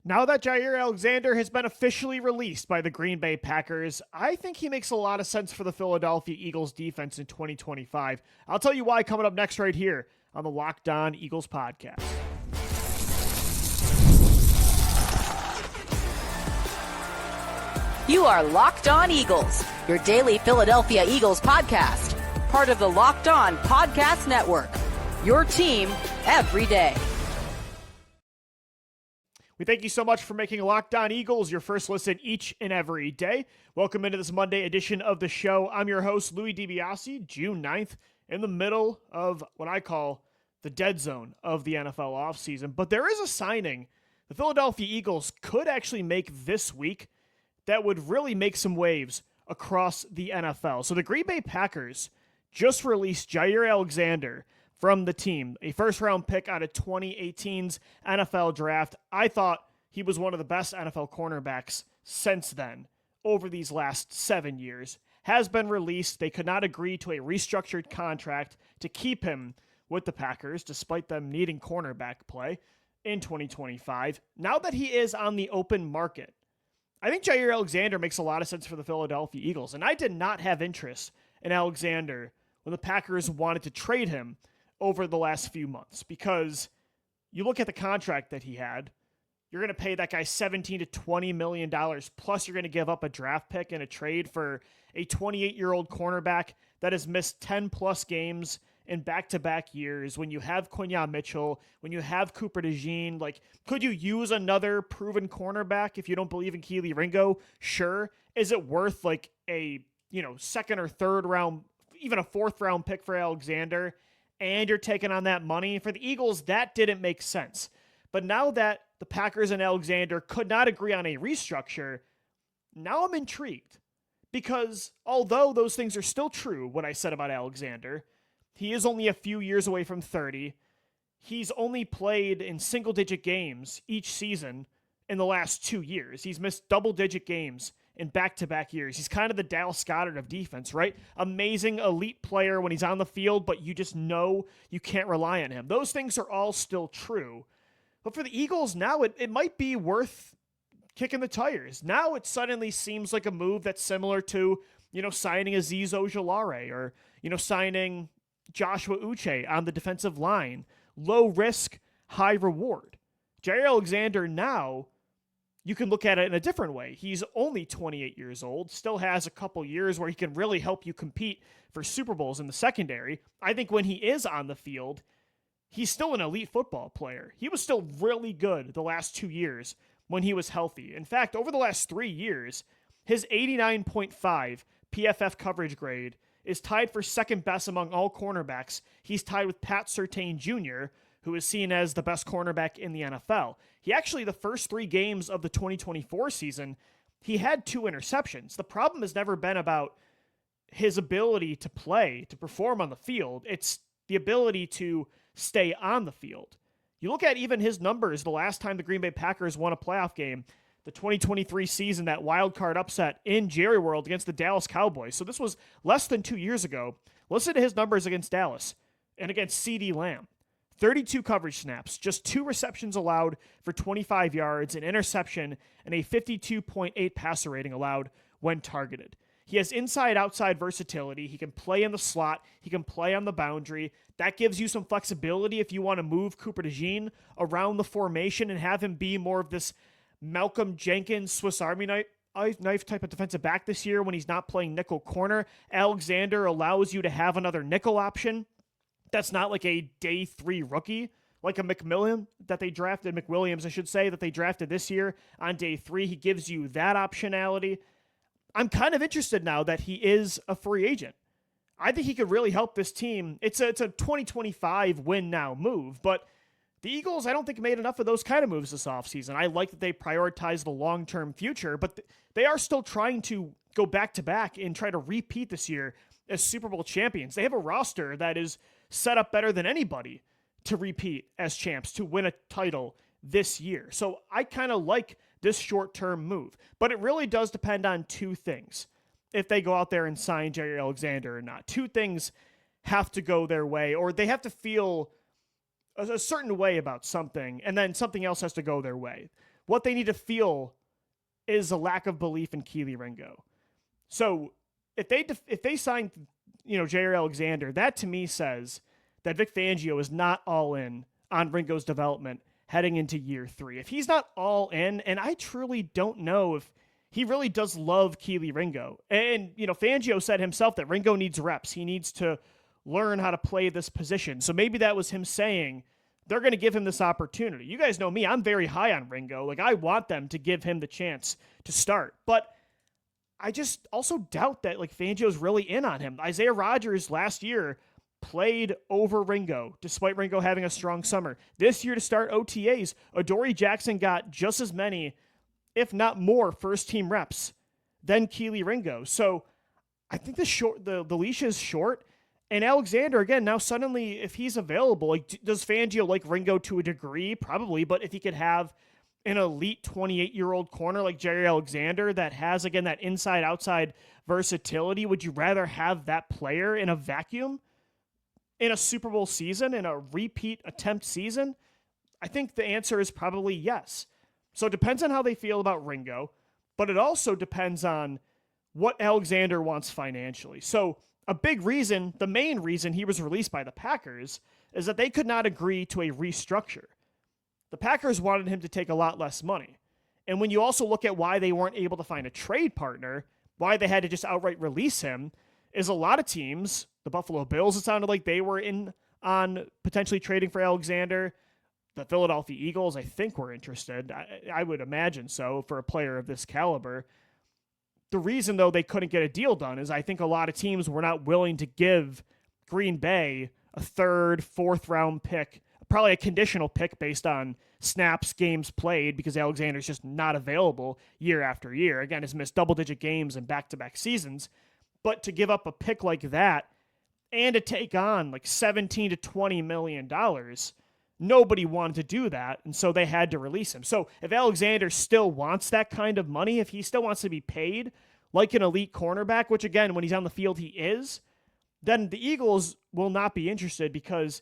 Now that Jaire Alexander has been officially released by the Green Bay Packers, I think he makes a lot of sense for the Philadelphia Eagles defense in 2025. I'll tell you why coming up next right here on the Locked On Eagles podcast. You are Locked On Eagles, your daily Philadelphia Eagles podcast, part of the Locked On Podcast Network, your team every day. We thank you so much for making Locked On Eagles your first listen each and every day. Welcome into this Monday edition of the show. I'm your host, Louie DiBiase, June 9th, in the middle of what I call the dead zone of the NFL offseason. But there is a signing the Philadelphia Eagles could actually make this week that would really make some waves across the NFL. So the Green Bay Packers just released Jaire Alexander from the team, a first-round pick out of 2018's NFL draft. I thought he was one of the best NFL cornerbacks since then, over these last 7 years. Has been released. They could not agree to a restructured contract to keep him with the Packers, despite them needing cornerback play in 2025. Now that he is on the open market, I think Jaire Alexander makes a lot of sense for the Philadelphia Eagles. And I did not have interest in Alexander when the Packers wanted to trade him over the last few months, because you look at the contract that he had, you're going to pay that guy $17 to $20 million, plus you're going to give up a draft pick in a trade for a 28-year-old cornerback that has missed 10-plus games in back-to-back years. When you have Quinyon Mitchell, when you have Cooper DeJean, like, could you use another proven cornerback if you don't believe in Kelee Ringo? Sure. Is it worth like a, second or third round, even a fourth round pick for Alexander? And you're taking on that money. For the Eagles, that didn't make sense. But now that the Packers and Alexander could not agree on a restructure, now I'm intrigued. Because although those things are still true, what I said about Alexander, he is only a few years away from 30. He's only played in single-digit games each season in the last 2 years. He's missed double-digit games in back-to-back years. He's kind of the Dallas Goedert of defense, right? Amazing elite player when he's on the field, but you just know you can't rely on him. Those things are all still true. But for the Eagles now, it might be worth kicking the tires. Now it suddenly seems like a move that's similar to, signing Azeez Ojulari or, signing Joshua Uche on the defensive line. Low risk, high reward. Jaire Alexander now, you can look at it in a different way. He's only 28 years old, still has a couple years where he can really help you compete for Super Bowls in the secondary. I think when he is on the field, he's still an elite football player. He was still really good the last 2 years when he was healthy. In fact, over the last 3 years, his 89.5 PFF coverage grade is tied for second best among all cornerbacks. He's tied with Pat Surtain Jr., who is seen as the best cornerback in the NFL. He actually, the first 3 games of the 2024 season, he had 2 interceptions. The problem has never been about his ability to play, to perform on the field. It's the ability to stay on the field. You look at even his numbers the last time the Green Bay Packers won a playoff game, the 2023 season, that wild card upset in Jerry World against the Dallas Cowboys. So this was less than 2 years ago. Listen to his numbers against Dallas and against CeeDee Lamb. 32 coverage snaps, just 2 receptions allowed for 25 yards, an interception, and a 52.8 passer rating allowed when targeted. He has inside-outside versatility. He can play in the slot. He can play on the boundary. That gives you some flexibility if you want to move Cooper DeJean around the formation and have him be more of this Malcolm Jenkins, Swiss Army knife type of defensive back this year when he's not playing nickel corner. Alexander allows you to have another nickel option. That's not like a day 3 rookie, like a McWilliams, that they drafted this year on day 3. He gives you that optionality. I'm kind of interested now that he is a free agent. I think he could really help this team. It's a 2025 win now move, but the Eagles, I don't think, made enough of those kind of moves this offseason. I like that they prioritize the long-term future, but they are still trying to go back-to-back and try to repeat this year as Super Bowl champions. They have a roster that is set up better than anybody to repeat as champs, to win a title this year. So I kind of like this short-term move, but it really does depend on 2 things if they go out there and sign Jaire Alexander or not. 2 things have to go their way, or they have to feel a certain way about something, and then something else has to go their way. what they need to feel is a lack of belief in Kelee Ringo. So if they sign, Jaire Alexander, that to me says that Vic Fangio is not all in on Ringo's development heading into year 3. If he's not all in, and I truly don't know if he really does love Kelee Ringo. And, Fangio said himself that Ringo needs reps. He needs to learn how to play this position. So maybe that was him saying they're going to give him this opportunity. You guys know me. I'm very high on Ringo. Like, I want them to give him the chance to start. But I just also doubt that, Fangio's really in on him. Isaiah Rodgers last year played over Ringo, despite Ringo having a strong summer. This year to start OTAs, Adoree Jackson got just as many, if not more, first-team reps than Kelee Ringo. So I think the leash is short. And Alexander, again, now suddenly, if he's available, does Fangio like Ringo to a degree? Probably, but if he could have an elite 28-year-old corner like Jaire Alexander that has, again, that inside-outside versatility, would you rather have that player in a vacuum in a Super Bowl season, in a repeat attempt season? I think the answer is probably yes. So it depends on how they feel about Ringo, but it also depends on what Alexander wants financially. So a big reason, the main reason he was released by the Packers, is that they could not agree to a restructure. The Packers wanted him to take a lot less money. And when you also look at why they weren't able to find a trade partner, why they had to just outright release him, is a lot of teams, the Buffalo Bills, it sounded like they were in on potentially trading for Alexander. The Philadelphia Eagles, I think, were interested. I would imagine so for a player of this caliber. The reason, though, they couldn't get a deal done is I think a lot of teams were not willing to give Green Bay a third, fourth-round pick, probably a conditional pick based on snaps, games played, because Alexander's just not available year after year. Again, has missed double-digit games in back-to-back seasons. But to give up a pick like that and to take on $17 to $20 million, nobody wanted to do that, and so they had to release him. So if Alexander still wants that kind of money, if he still wants to be paid like an elite cornerback, which again, when he's on the field, he is, then the Eagles will not be interested, because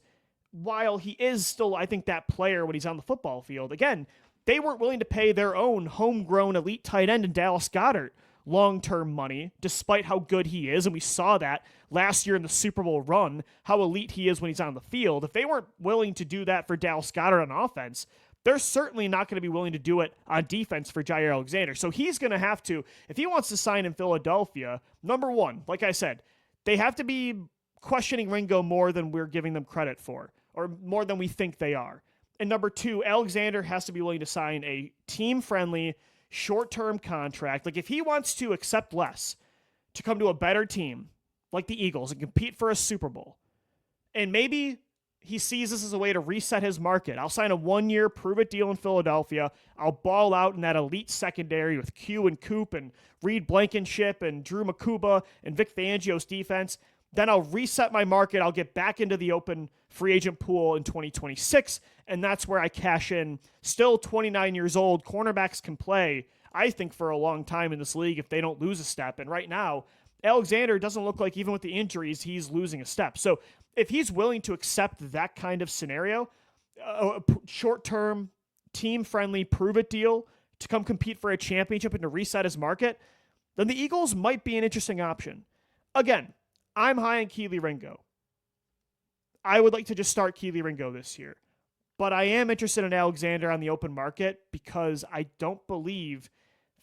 while he is still, I think, that player when he's on the football field, again, they weren't willing to pay their own homegrown elite tight end in Dallas Goedert long-term money, despite how good he is. And we saw that last year in the Super Bowl run, how elite he is when he's on the field. If they weren't willing to do that for Dallas Goedert on offense, they're certainly not going to be willing to do it on defense for Jaire Alexander. So he's going to have to, if he wants to sign in Philadelphia, number one, like I said, they have to be questioning Ringo more than we're giving them credit for, or more than we think they are. And number two, Alexander has to be willing to sign a team-friendly, short-term contract. If he wants to accept less to come to a better team like the Eagles and compete for a Super Bowl, and maybe he sees this as a way to reset his market. I'll sign a 1-year prove-it deal in Philadelphia. I'll ball out in that elite secondary with Q and Coop and Reed Blankenship and Drew Makuba and Vic Fangio's defense. Then I'll reset my market. I'll get back into the open free agent pool in 2026, and that's where I cash in. Still 29 years old. Cornerbacks can play, I think, for a long time in this league if they don't lose a step. And right now, Alexander doesn't look like, even with the injuries, he's losing a step. So if he's willing to accept that kind of scenario, a short-term, team-friendly, prove-it deal to come compete for a championship and to reset his market, then the Eagles might be an interesting option. Again, I'm high on Kelee Ringo. I would like to just start Kelee Ringo this year. But I am interested in Alexander on the open market because I don't believe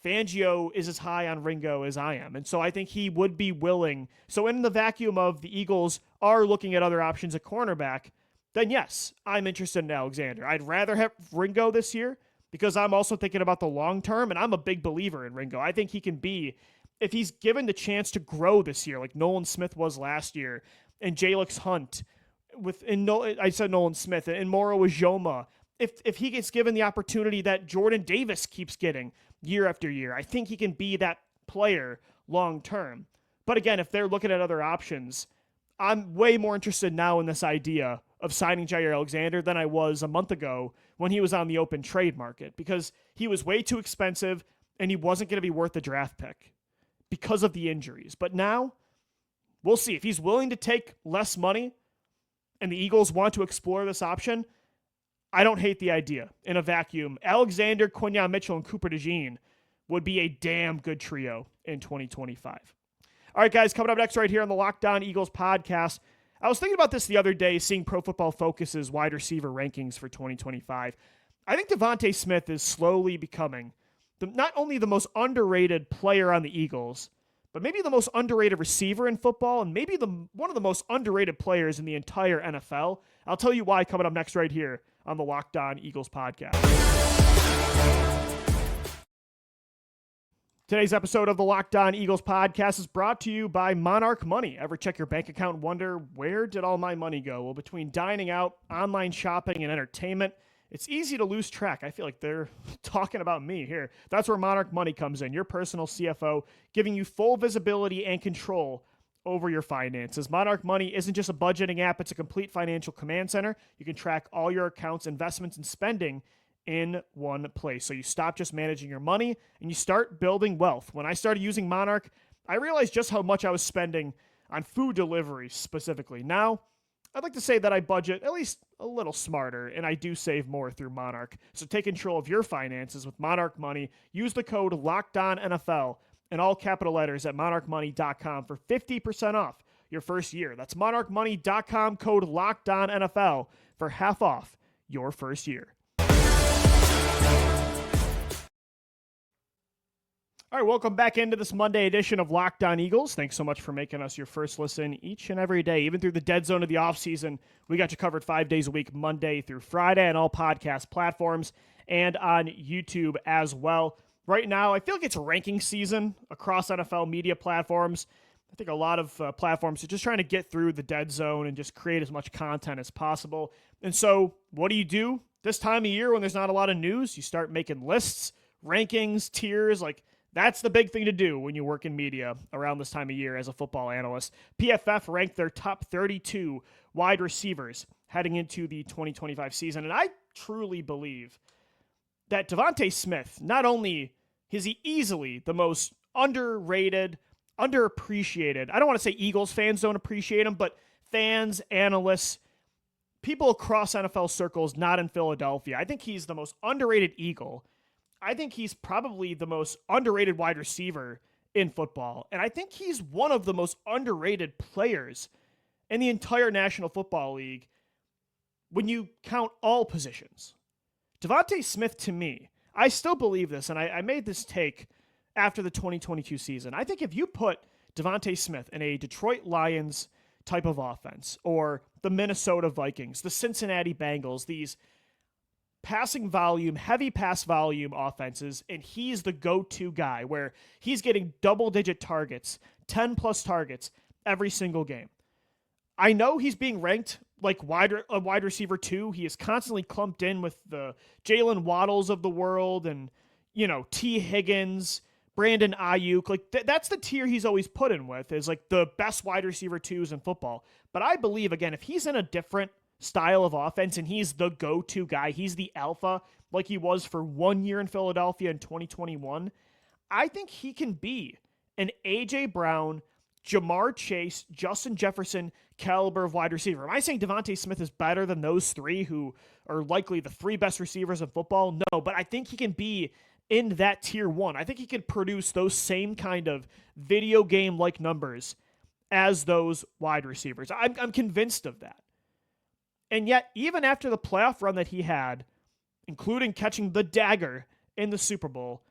Fangio is as high on Ringo as I am. And so I think he would be willing. So in the vacuum of the Eagles are looking at other options at cornerback, then yes, I'm interested in Alexander. I'd rather have Ringo this year because I'm also thinking about the long term, and I'm a big believer in Ringo. I think he can be, if he's given the chance to grow this year, like Nolan Smith was last year, and Jalix Hunt, I said Nolan Smith, and Moro Ujoma, if he gets given the opportunity that Jordan Davis keeps getting year after year, I think he can be that player long term. But again, if they're looking at other options, I'm way more interested now in this idea of signing Jaire Alexander than I was a month ago when he was on the open trade market, because he was way too expensive and he wasn't going to be worth the draft pick because of the injuries. But now, we'll see. If he's willing to take less money and the Eagles want to explore this option, I don't hate the idea. In a vacuum, Alexander, Quinyon Mitchell, and Cooper DeJean would be a damn good trio in 2025. All right, guys, coming up next right here on the Locked On Eagles podcast. I was thinking about this the other day, seeing Pro Football Focus's wide receiver rankings for 2025. I think DeVonta Smith is slowly becoming not only the most underrated player on the Eagles, but maybe the most underrated receiver in football, and maybe one of the most underrated players in the entire NFL. I'll tell you why coming up next right here on the Locked On Eagles podcast. Today's episode of the Locked On Eagles podcast is brought to you by Monarch Money. Ever check your bank account and wonder, where did all my money go? Well, between dining out, online shopping, and entertainment, it's easy to lose track. I feel like they're talking about me here. That's where Monarch Money comes in, your personal CFO, giving you full visibility and control over your finances. Monarch Money isn't just a budgeting app, it's a complete financial command center. You can track all your accounts, investments, and spending in one place. So you stop just managing your money and you start building wealth. When I started using Monarch, I realized just how much I was spending on food delivery specifically. Now, I'd like to say that I budget at least a little smarter, and I do save more through Monarch. So take control of your finances with Monarch Money. Use the code LOCKEDONNFL in all capital letters at monarchmoney.com for 50% off your first year. That's monarchmoney.com, code LOCKEDONNFL for half off your first year. All right, welcome back into this Monday edition of Locked On Eagles. Thanks so much for making us your first listen each and every day. Even through the dead zone of the offseason, we got you covered 5 days a week, Monday through Friday, on all podcast platforms and on YouTube as well. Right now, I feel like it's ranking season across NFL media platforms. I think a lot of platforms are just trying to get through the dead zone and just create as much content as possible. And so what do? This time of year when there's not a lot of news, you start making lists, rankings, tiers, like that's the big thing to do when you work in media around this time of year as a football analyst. PFF ranked their top 32 wide receivers heading into the 2025 season. And I truly believe that DeVonta Smith, not only is he easily the most underrated, underappreciated, I don't want to say Eagles fans don't appreciate him, but fans, analysts, people across NFL circles, not in Philadelphia, I think he's the most underrated Eagle. I think he's probably the most underrated wide receiver in football. And I think he's one of the most underrated players in the entire National Football League when you count all positions. DeVonta Smith, to me, I still believe this, and I made this take after the 2022 season. I think if you put DeVonta Smith in a Detroit Lions type of offense, or the Minnesota Vikings, the Cincinnati Bengals, these passing volume, heavy pass volume offenses, and he's the go-to guy where he's getting double-digit targets, 10-plus targets every single game. I know he's being ranked like a wide receiver 2. He is constantly clumped in with the Jalen Waddles of the world and, T. Higgins, Brandon Ayuk. Like that's the tier he's always put in with, is like the best wide receiver 2s in football. But I believe, again, if he's in a different style of offense and he's the go-to guy, he's the alpha like he was for 1 year in Philadelphia in 2021, I think he can be an A.J. Brown, Jamar Chase, Justin Jefferson caliber of wide receiver. Am I saying DeVonta Smith is better than those three who are likely the 3 best receivers in football? No, but I think he can be in that tier 1. I think he can produce those same kind of video game-like numbers as those wide receivers. I'm convinced of that. And yet, even after the playoff run that he had, including catching the dagger in the Super Bowl,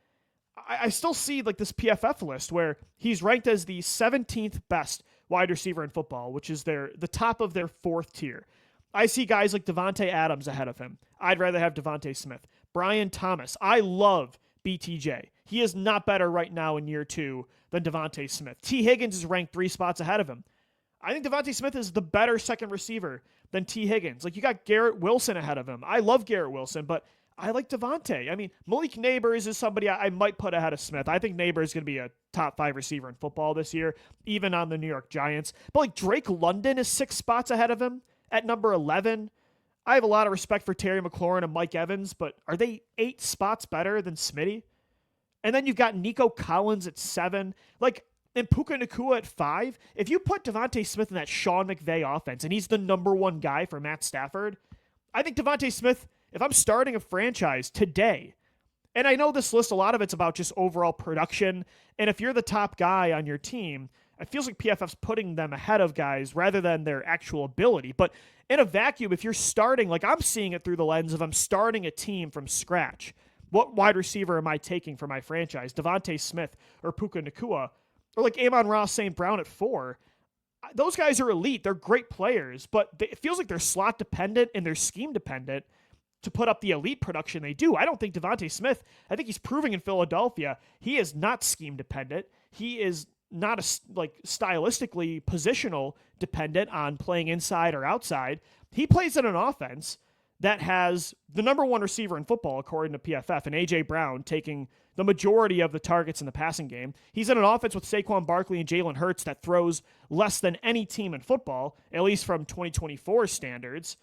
I still see like this PFF list where he's ranked as the 17th best wide receiver in football, which is the top of their 4th tier. I see guys like Devontae Adams ahead of him. I'd rather have DeVonta Smith. Brian Thomas. I love BTJ. He is not better right now in year 2 than DeVonta Smith. T. Higgins is ranked 3 spots ahead of him. I think DeVonta Smith is the better second receiver than T. Higgins. Like, you got Garrett Wilson ahead of him. I love Garrett Wilson, but I like Devontae. I mean, Malik Neighbors is somebody I might put ahead of Smith. I think Neighbors is going to be a top 5 receiver in football this year, even on the New York Giants. But like Drake London is 6 spots ahead of him at number 11. I have a lot of respect for Terry McLaurin and Mike Evans, but are they 8 spots better than Smitty? And then you've got Nico Collins at 7. Like, and Puka Nacua at 5. If you put DeVonta Smith in that Sean McVay offense, and he's the number 1 guy for Matt Stafford, I think DeVonta Smith if I'm starting a franchise today, and I know this list, a lot of it's about just overall production, and if you're the top guy on your team, it feels like PFF's putting them ahead of guys rather than their actual ability. But in a vacuum, if you're starting, like I'm seeing it through the lens of I'm starting a team from scratch, what wide receiver am I taking for my franchise? DeVonta Smith or Puka Nacua, or like Amon-Ra St. Brown at 4. Those guys are elite. They're great players, but it feels like they're slot dependent and they're scheme dependent to put up the elite production they do. I don't think DeVonta Smith, I think he's proving in Philadelphia, he is not scheme dependent. He is not stylistically positional dependent on playing inside or outside. He plays in an offense that has the number 1 receiver in football, according to PFF, and A.J. Brown taking the majority of the targets in the passing game. He's in an offense with Saquon Barkley and Jalen Hurts that throws less than any team in football, at least from 2024 standards.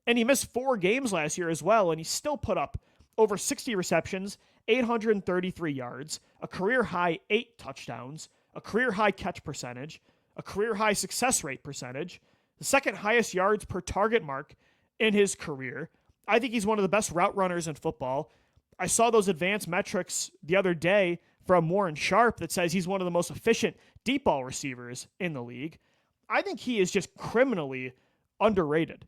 And he missed 4 games last year as well, and he still put up over 60 receptions, 833 yards, a career-high 8 touchdowns, a career-high catch percentage, a career-high success rate percentage, the second highest yards per target mark in his career. I think he's one of the best route runners in football. I saw those advanced metrics the other day from Warren Sharp that says he's one of the most efficient deep ball receivers in the league. I think he is just criminally underrated.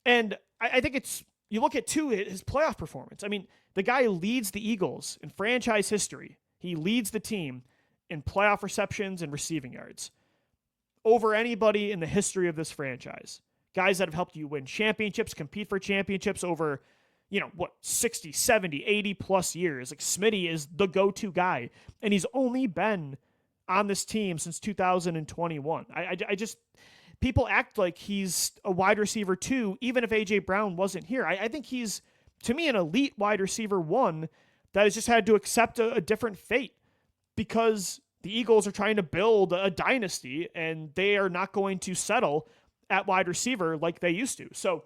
And I think you look at, too, his playoff performance. I mean, the guy leads the Eagles in franchise history. He leads the team in playoff receptions and receiving yards over anybody in the history of this franchise. Guys that have helped you win championships, compete for championships over, 60, 70, 80 plus years. Like Smitty is the go-to guy, and he's only been on this team since 2021. I just, people act like he's a wide receiver 2, even if A.J. Brown wasn't here. I think he's, to me, an elite wide receiver 1 that has just had to accept a different fate because the Eagles are trying to build a dynasty, and they are not going to settle at wide receiver like they used to. So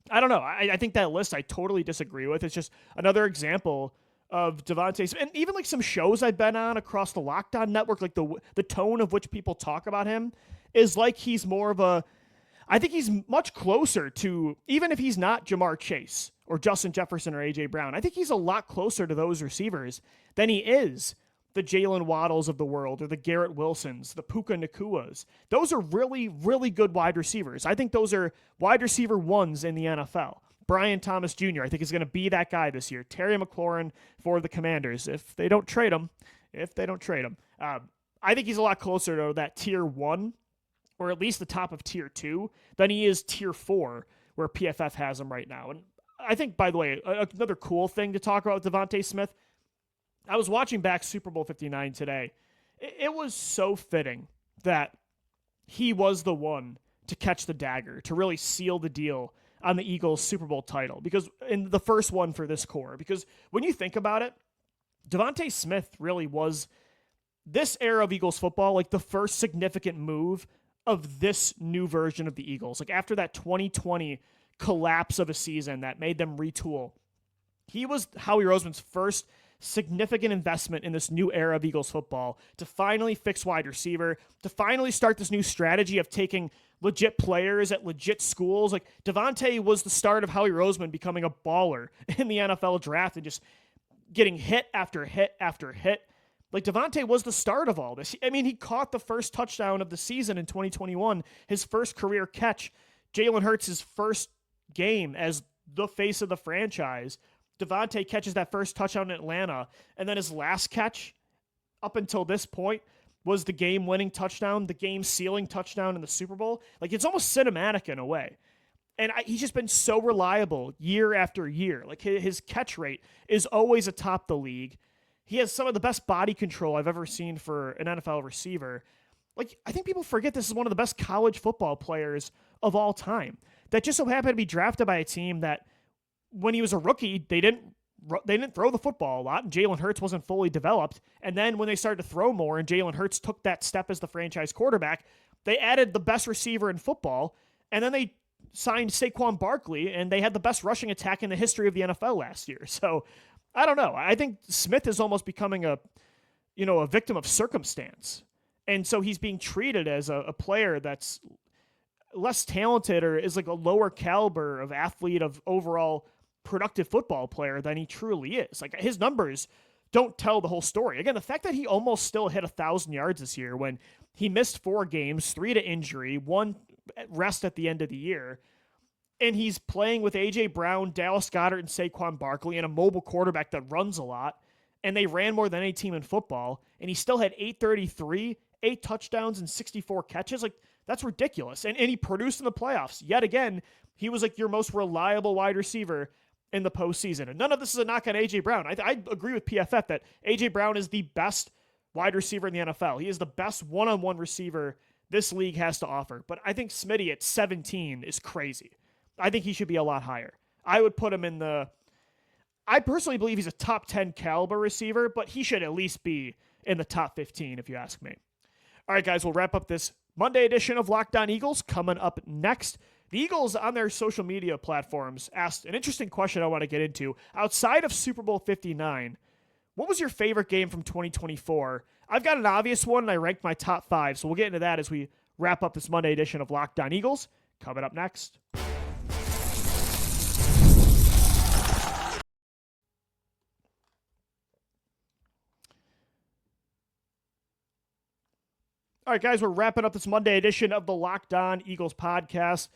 I don't know. I think that list I totally disagree with. It's just another example of DeVonta, and even like some shows I've been on across the Locked On Network, like the tone of which people talk about him is like he's more of a, I think he's much closer to, even if he's not Jamar Chase or Justin Jefferson or A.J. Brown, I think he's a lot closer to those receivers than he is the Jalen Waddles of the world or the Garrett Wilsons, the Puka Nacuas. Those are really, really good wide receivers. I think those are wide receiver 1s in the NFL. Brian Thomas Jr., I think, is going to be that guy this year. Terry McLaurin for the Commanders, if they don't trade him. I think he's a lot closer to that tier 1, or at least the top of tier 2, than he is tier 4, where PFF has him right now. And I think, by the way, another cool thing to talk about with DeVonta Smith, I was watching back Super Bowl 59 today. It was so fitting that he was the one to catch the dagger, to really seal the deal on the Eagles Super Bowl title, because in the first one for this core, because when you think about it, DeVonta Smith really was this era of Eagles football, like the first significant move of this new version of the Eagles. Like after that 2020 collapse of a season that made them retool, he was Howie Roseman's first significant investment in this new era of Eagles football to finally fix wide receiver, to finally start this new strategy of taking legit players at legit schools. Like DeVonta was the start of Howie Roseman becoming a baller in the NFL draft and just getting hit after hit after hit. Like DeVonta was the start of all this. I mean, he caught the first touchdown of the season in 2021, his first career catch. Jalen Hurts' first game as the face of the franchise. DeVonta catches that first touchdown in Atlanta, and then his last catch up until this point was the game-winning touchdown, the game-sealing touchdown in the Super Bowl. Like, it's almost cinematic in a way. And he's just been so reliable year after year. Like, his catch rate is always atop the league. He has some of the best body control I've ever seen for an NFL receiver. Like, I think people forget this is one of the best college football players of all time that just so happened to be drafted by a team that when he was a rookie, they didn't throw the football a lot, and Jalen Hurts wasn't fully developed. And then when they started to throw more and Jalen Hurts took that step as the franchise quarterback, they added the best receiver in football, and then they signed Saquon Barkley, and they had the best rushing attack in the history of the NFL last year. So I don't know. I think Smith is almost becoming a victim of circumstance. And so he's being treated as a player that's less talented or is like a lower caliber of athlete of overall productive football player than he truly is. Like, his numbers don't tell the whole story. Again, the fact that he almost still hit 1,000 yards this year when he missed 4 games, 3 to injury, 1 rest at the end of the year, and he's playing with A.J. Brown, Dallas Goedert, and Saquon Barkley, and a mobile quarterback that runs a lot, and they ran more than any team in football, and he still had 833, 8 touchdowns, and 64 catches. Like, that's ridiculous. And he produced in the playoffs. Yet again, he was like your most reliable wide receiver in the postseason. And none of this is a knock on A.J. Brown. I agree with PFF that A.J. Brown is the best wide receiver in the NFL. He is the best one-on-one receiver this league has to offer. But I think Smitty at 17 is crazy. I think he should be a lot higher. I would put him in I personally believe he's a top 10 caliber receiver, but he should at least be in the top 15 if you ask me. All right, guys, we'll wrap up this Monday edition of Locked On Eagles. Coming up next, the Eagles on their social media platforms asked an interesting question I want to get into. Outside of Super Bowl 59, what was your favorite game from 2024? I've got an obvious one, and I ranked my top 5, so we'll get into that as we wrap up this Monday edition of Locked On Eagles. Coming up next. All right, guys, we're wrapping up this Monday edition of the Locked On Eagles podcast.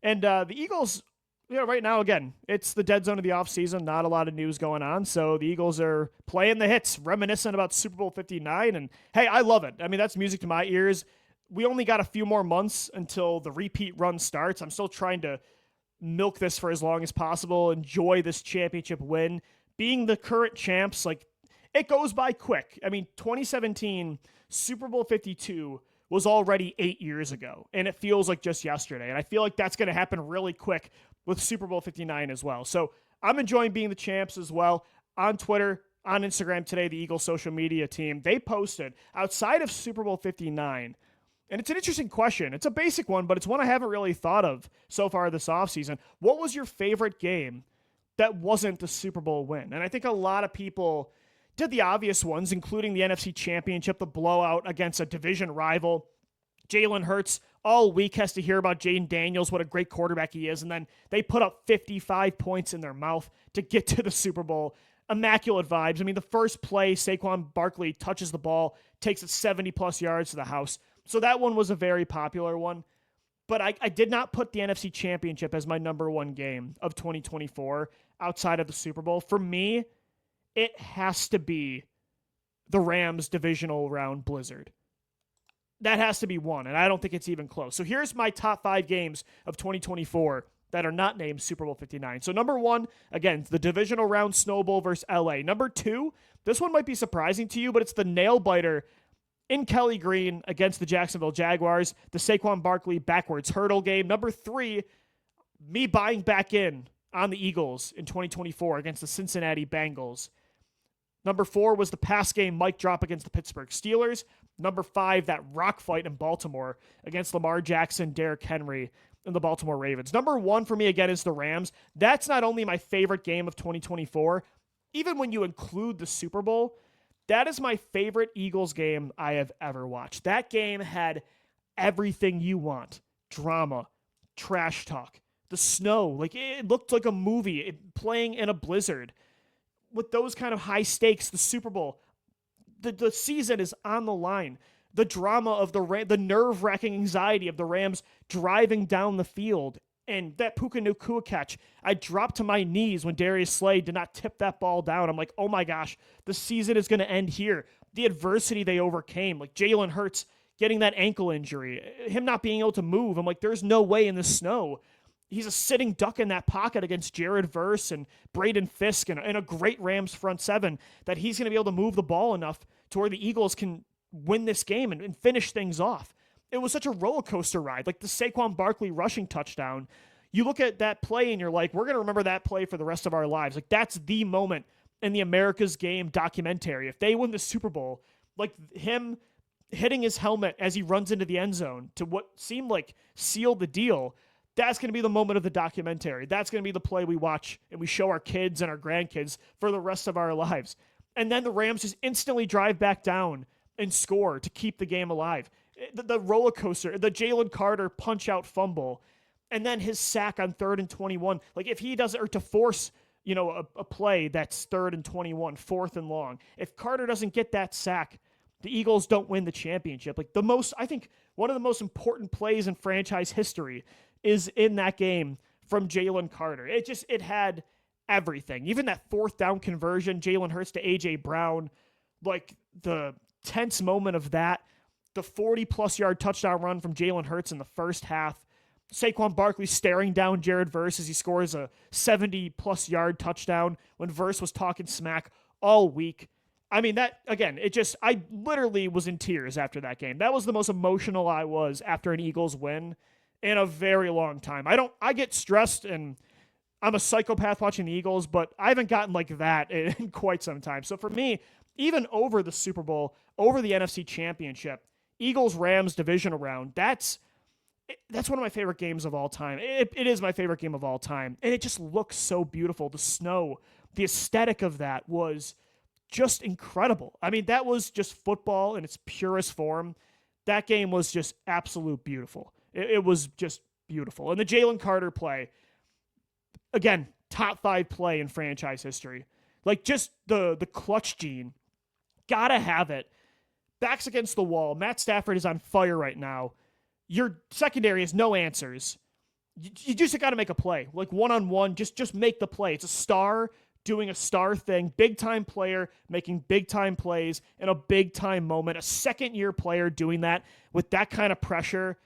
And the Eagles, right now, again, it's the dead zone of the offseason. Not a lot of news going on. So the Eagles are playing the hits, reminiscent about Super Bowl 59. And, hey, I love it. I mean, that's music to my ears. We only got a few more months until the repeat run starts. I'm still trying to milk this for as long as possible, enjoy this championship win. Being the current champs, like, it goes by quick. I mean, 2017 Super Bowl 52 was already 8 years ago, and it feels like just yesterday. And I feel like that's going to happen really quick with Super Bowl 59 as well. So I'm enjoying being the champs as well. On Twitter, on Instagram today, the Eagles social media team, they posted outside of Super Bowl 59, and it's an interesting question. It's a basic one, but it's one I haven't really thought of so far this offseason. What was your favorite game that wasn't the Super Bowl win? And I think a lot of people did the obvious ones, including the NFC Championship, the blowout against a division rival. Jalen Hurts all week has to hear about Jaden Daniels, what a great quarterback he is, and then they put up 55 points in their mouth to get to the Super Bowl. Immaculate vibes. I mean, the first play, Saquon Barkley touches the ball, takes it 70-plus yards to the house. So that one was a very popular one. But I did not put the NFC Championship as my number one game of 2024 outside of the Super Bowl. For me, it has to be the Rams divisional round blizzard. That has to be one, and I don't think it's even close. So here's my top 5 games of 2024 that are not named Super Bowl 59. So number 1, again, the divisional round Snow Bowl versus LA. Number 2, this one might be surprising to you, but it's the nail-biter in Kelly Green against the Jacksonville Jaguars, the Saquon Barkley backwards hurdle game. Number 3, me buying back in on the Eagles in 2024 against the Cincinnati Bengals. Number 4 was the pass game mic drop against the Pittsburgh Steelers. Number 5, that rock fight in Baltimore against Lamar Jackson, Derrick Henry, and the Baltimore Ravens. Number 1 for me, again, is the Rams. That's not only my favorite game of 2024, even when you include the Super Bowl, that is my favorite Eagles game I have ever watched. That game had everything you want. Drama, trash talk, the snow. Like, it looked like a movie playing in a blizzard. With those kind of high stakes, the Super Bowl, the season is on the line. The drama of the nerve-wracking anxiety of the Rams driving down the field, and that Puka Nacua catch. I dropped to my knees when Darius Slay did not tip that ball down. I'm like, oh my gosh, the season is going to end here. The adversity they overcame, like Jalen Hurts getting that ankle injury, him not being able to move. I'm like, there's no way in the snow. He's a sitting duck in that pocket against Jared Verse and Braden Fisk and a great Rams front seven that he's going to be able to move the ball enough to where the Eagles can win this game and finish things off. It was such a roller coaster ride. Like the Saquon Barkley rushing touchdown. You look at that play and you're like, we're going to remember that play for the rest of our lives. Like that's the moment in the America's Game documentary. If they win the Super Bowl, like him hitting his helmet as he runs into the end zone to what seemed like sealed the deal, that's going to be the moment of the documentary. That's going to be the play we watch and we show our kids and our grandkids for the rest of our lives. And then the Rams just instantly drive back down and score to keep the game alive. The roller coaster, the Jalen Carter punch-out fumble, and then his sack on 3rd and 21. Like if he doesn't, or to force a play that's 3rd and 21, 4th and long. If Carter doesn't get that sack, the Eagles don't win the championship. Like I think one of the most important plays in franchise history is in that game from Jalen Carter. It had everything. Even that 4th down conversion, Jalen Hurts to A.J. Brown, like the tense moment of that, the 40-plus yard touchdown run from Jalen Hurts in the first half, Saquon Barkley staring down Jared Verse as he scores a 70-plus yard touchdown when Verse was talking smack all week. I mean, that, again, I literally was in tears after that game. That was the most emotional I was after an Eagles win in a very long time. I get stressed and I'm a psychopath watching the Eagles, but I haven't gotten like that in quite some time. So for me, even over the Super Bowl, over the NFC Championship, Eagles-Rams divisional round, that's one of my favorite games of all time. It is my favorite game of all time. And it just looks so beautiful. The snow, the aesthetic of that was just incredible. I mean, that was just football in its purest form. That game was just absolute beautiful. It was just beautiful. And the Jalen Carter play, again, top 5 play in franchise history. Like, just the clutch gene. Gotta have it. Backs against the wall. Matt Stafford is on fire right now. Your secondary has no answers. You just got to make a play. Like, one-on-one, just make the play. It's a star doing a star thing. Big-time player making big-time plays in a big-time moment. A second-year player doing that with that kind of pressure,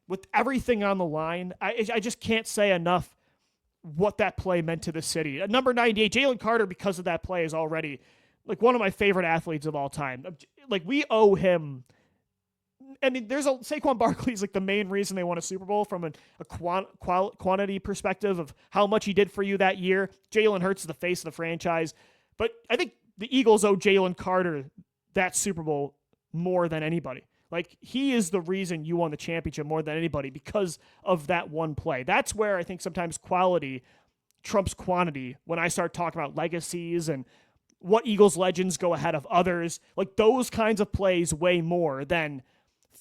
with everything on the line. I just can't say enough what that play meant to the city. At number 98, Jalen Carter, because of that play, is already like one of my favorite athletes of all time. Like, we owe him. I mean, Saquon Barkley is like the main reason they won a Super Bowl from a quantity perspective of how much he did for you that year. Jalen Hurts is the face of the franchise. But I think the Eagles owe Jalen Carter that Super Bowl more than anybody. Like, he is the reason you won the championship more than anybody because of that one play. That's where I think sometimes quality trumps quantity when I start talking about legacies and what Eagles legends go ahead of others. Like, those kinds of plays weigh more than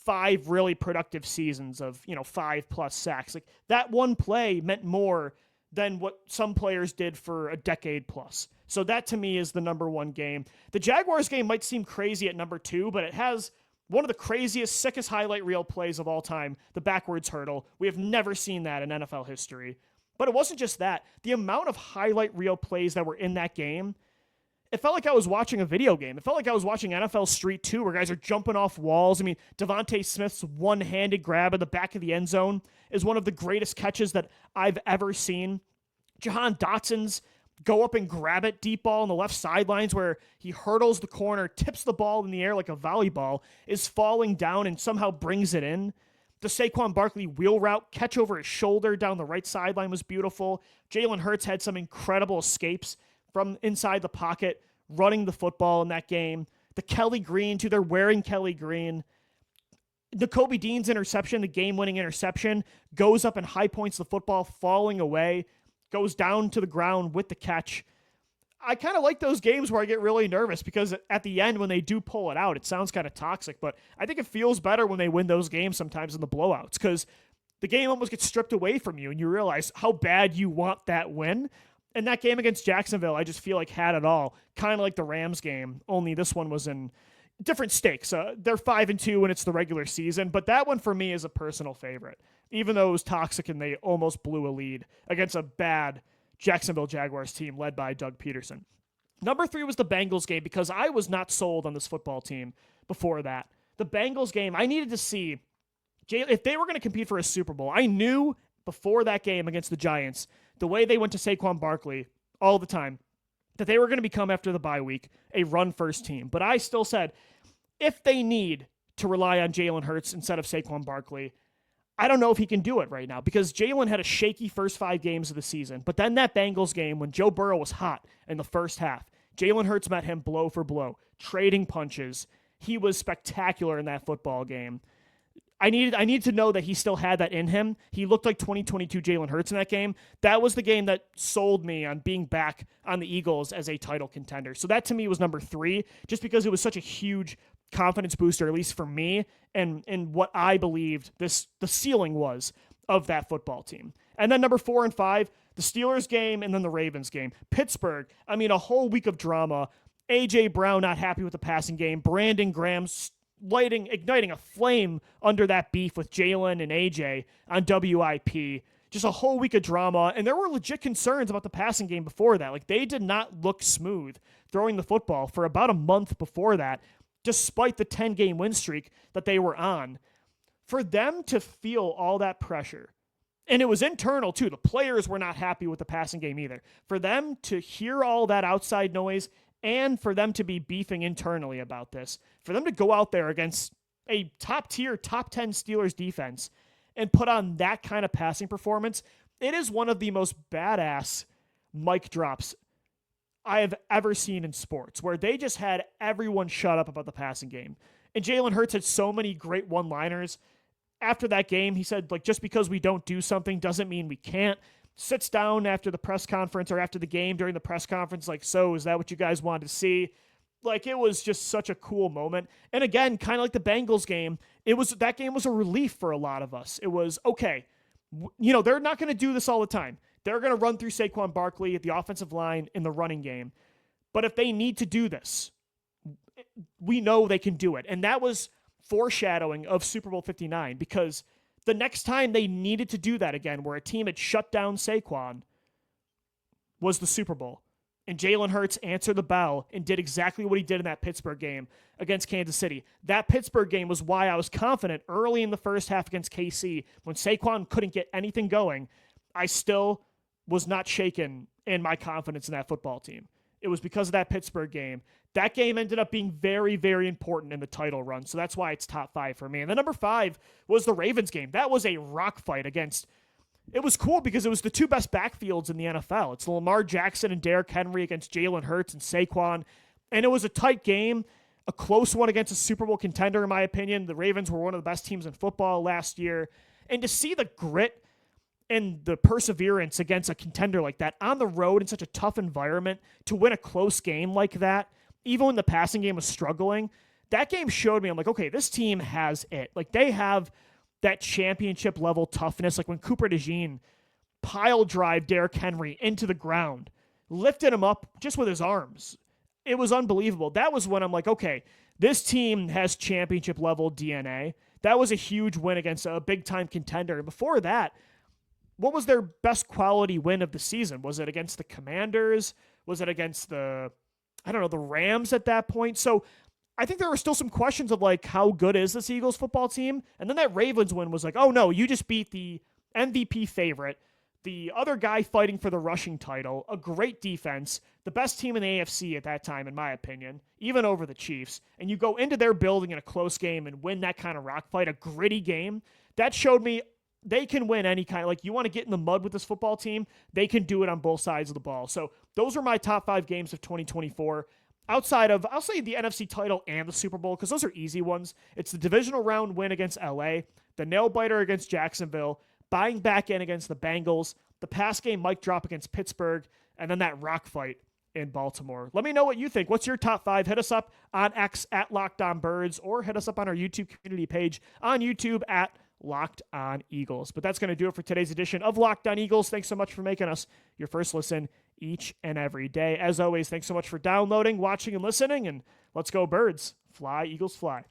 5 really productive seasons of, 5+ sacks. Like, that one play meant more than what some players did for a decade plus. So that to me is the number 1 game. The Jaguars game might seem crazy at number 2, but it has one of the craziest, sickest highlight reel plays of all time, the backwards hurdle. We have never seen that in NFL history. But it wasn't just that. The amount of highlight reel plays that were in that game, it felt like I was watching a video game. It felt like I was watching NFL Street 2 where guys are jumping off walls. I mean, DeVonta Smith's one-handed grab at the back of the end zone is one of the greatest catches that I've ever seen. Jahan Dotson's go up and grab it deep ball on the left sidelines where he hurdles the corner, tips the ball in the air like a volleyball, is falling down and somehow brings it in. The Saquon Barkley wheel route catch over his shoulder down the right sideline was beautiful. Jalen Hurts had some incredible escapes from inside the pocket, running the football in that game. The Kelly Green, too, they're wearing Kelly Green. Nakobe Dean's interception, the game-winning interception, goes up and high points the football, falling away, goes down to the ground with the catch. I kind of like those games where I get really nervous because at the end when they do pull it out, it sounds kind of toxic, but I think it feels better when they win those games sometimes in the blowouts because the game almost gets stripped away from you and you realize how bad you want that win. And that game against Jacksonville, I just feel like had it all. Kind of like the Rams game, only this one was in different stakes. They're 5-2 and it's the regular season, but that one for me is a personal favorite, even though it was toxic and they almost blew a lead against a bad Jacksonville Jaguars team led by Doug Peterson. Number 3 was the Bengals game because I was not sold on this football team before that. The Bengals game, I needed to see if they were going to compete for a Super Bowl. I knew before that game against the Giants, the way they went to Saquon Barkley all the time, that they were going to become, after the bye week, a run-first team. But I still said, if they need to rely on Jalen Hurts instead of Saquon Barkley, I don't know if he can do it right now because Jalen had a shaky first 5 games of the season. But then that Bengals game, when Joe Burrow was hot in the first half, Jalen Hurts met him blow for blow, trading punches. He was spectacular in that football game. I needed to know that he still had that in him. He looked like 2022 Jalen Hurts in that game. That was the game that sold me on being back on the Eagles as a title contender. So that to me was number 3, just because it was such a huge confidence booster, at least for me, and what I believed the ceiling was of that football team. And then number 4 and 5, The Steelers game and then the Ravens game. Pittsburgh, I mean, a whole week of drama. A.J. Brown not happy with the passing game. Brandon Graham igniting a flame under that beef with Jalen and A.J. on WIP. Just a whole week of drama. And there were legit concerns about the passing game before that. Like, they did not look smooth throwing the football for about a month before that, despite the 10-game win streak that they were on. For them to feel all that pressure, and it was internal too. The players were not happy with the passing game either. For them to hear all that outside noise and for them to be beefing internally about this, for them to go out there against a top-tier, top 10 Steelers defense and put on that kind of passing performance, it is one of the most badass mic drops I have ever seen in sports, where they just had everyone shut up about the passing game. And Jalen Hurts had so many great one-liners. After that game, he said, like, just because we don't do something doesn't mean we can't. Sits down after the press conference or after the game during the press conference, like, so is that what you guys wanted to see? Like, it was just such a cool moment. And again, kind of like the Bengals game, that game was a relief for a lot of us. It was, okay, they're not going to do this all the time. They're going to run through Saquon Barkley at the offensive line in the running game. But if they need to do this, we know they can do it. And that was foreshadowing of Super Bowl 59, because the next time they needed to do that again, where a team had shut down Saquon, was the Super Bowl. And Jalen Hurts answered the bell and did exactly what he did in that Pittsburgh game against Kansas City. That Pittsburgh game was why I was confident early in the first half against KC, when Saquon couldn't get anything going. I still was not shaken in my confidence in that football team. It was because of that Pittsburgh game. That game ended up being very, very important in the title run, so that's why it's top 5 for me. And then number 5 was the Ravens game. That was a rock fight against... It was cool because it was the two best backfields in the NFL. It's Lamar Jackson and Derrick Henry against Jalen Hurts and Saquon. And it was a tight game, a close one against a Super Bowl contender, in my opinion. The Ravens were one of the best teams in football last year. And to see the grit and the perseverance against a contender like that on the road in such a tough environment to win a close game like that, even when the passing game was struggling, that game showed me, I'm like, okay, this team has it. Like, they have that championship level toughness. Like when Cooper DeJean pile drive Derrick Henry into the ground, lifted him up just with his arms. It was unbelievable. That was when I'm like, okay, this team has championship level DNA. That was a huge win against a big time contender. And before that, what was their best quality win of the season? Was it against the Commanders? Was it against the Rams at that point? So I think there were still some questions of like, how good is this Eagles football team? And then that Ravens win was like, oh no, you just beat the MVP favorite, the other guy fighting for the rushing title, a great defense, the best team in the AFC at that time, in my opinion, even over the Chiefs. And you go into their building in a close game and win that kind of rock fight, a gritty game. That showed me they can win any kind. Like, you want to get in the mud with this football team, they can do it on both sides of the ball. So those are my top 5 games of 2024. Outside of, I'll say the NFC title and the Super Bowl, because those are easy ones. It's the divisional round win against LA, the nail-biter against Jacksonville, buying back in against the Bengals, the pass game mic drop against Pittsburgh, and then that rock fight in Baltimore. Let me know what you think. What's your top 5? Hit us up on X at Locked On Birds, or hit us up on our YouTube community page on YouTube at Locked On Eagles. But that's going to do it for today's edition of Locked On Eagles. Thanks so much for making us your first listen each and every day. As always, thanks so much for downloading, watching, and listening, and let's go Birds. Fly, Eagles, fly.